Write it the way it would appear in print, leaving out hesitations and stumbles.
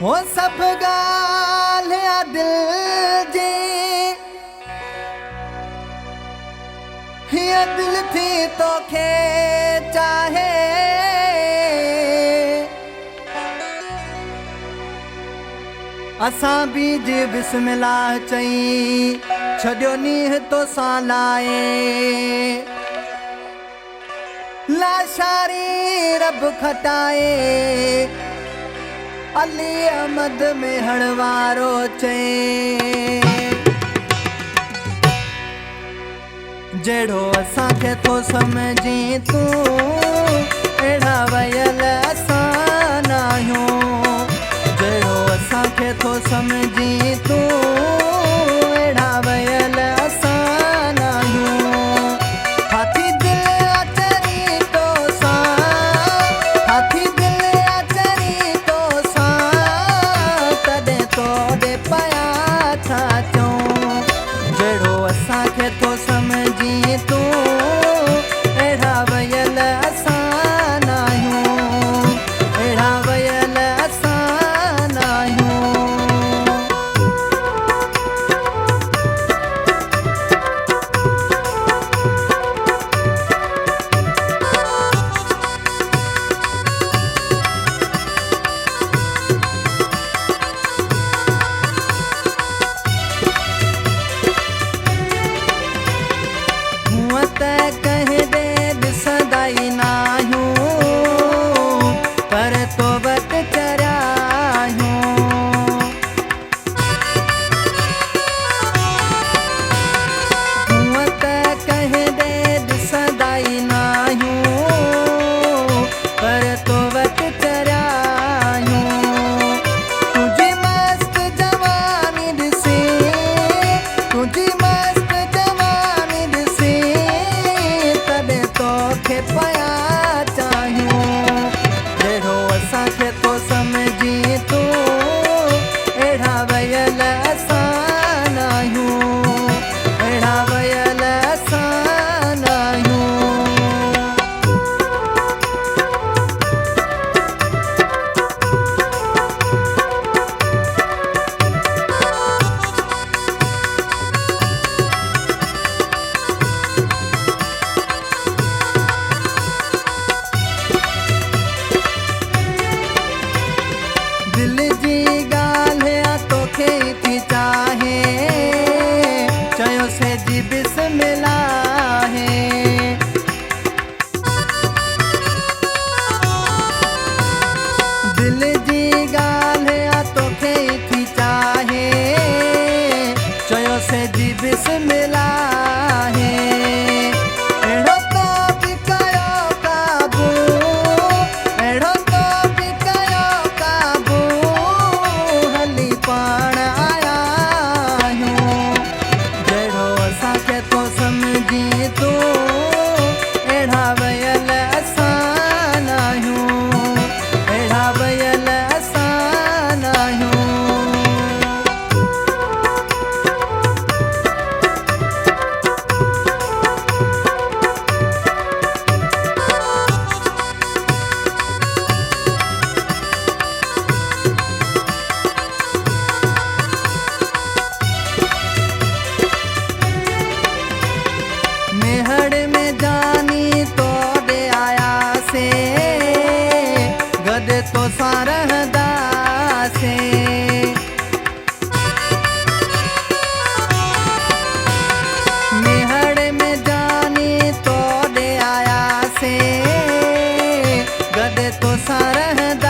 हो सब ॻाल्हिया दिल जी हीअ दिल थी तोखे चाहे असां बीज बिस्मिल्लाह चई छॾियो नीह तोसां लाए लाशारी रब खटाए अली अहमद में हणवारो चए जहिड़ो असांखे थो सम्झी तूं अहिड़ा वयल असां न आहियूं जहिड़ो असांखे थो सम्झी तूं अहिड़ा वयल असां न आहियूं हाथी दिल अचरी तोसां हाथी दिल अचरी तोसां तॾहिं तोॾे पिया था चऊं जहिड़ो असांखे थो सम्झी तूं अहिड़ा वयल असां न आहियूं अहिड़ा वयल असां न आहियूं हूअं त कंहिं ॾे ॾिसंदा ई न आहियूं पर तो वटि चरिया आहियूं हूअं त कंहिं ॾे ॾिसंदा ई न आहियूं पर तो वटि चरिया आहियूं तुंहिंजी मस्त जवानी ॾिसी तुंहिंजी मस्त जवानी ॾिसी तॾहिं तोखे पिया चाहियूं जहिड़ो असांखे थो सम्झी तूं अहिड़ा वयल असां न आहियूं अहिड़ा वयल असां न आहियूं दिल जी ॻाल्हिया तोखे थी चाहे चयोसि जी बिस्मिल्लाह दिल जी ॻाल्हिया तोखे थी चाहे चयोसि जी बिस्मिल्लाह अहिड़ो तो बि कयो काबू अहिड़ो तो बि कयो काबू हली पाण आया आहियूं जहिड़ो असांखे थो सम्झी तूं अहिड़ा वयल असां न आहियूं अहिड़ा वयल असां न आहियूं मेहड़ में जानी तोॾे आयासे गॾु तोसां रहंदासे मेहड़ में जानी तोॾे आयासे गॾु तोसां रहंदा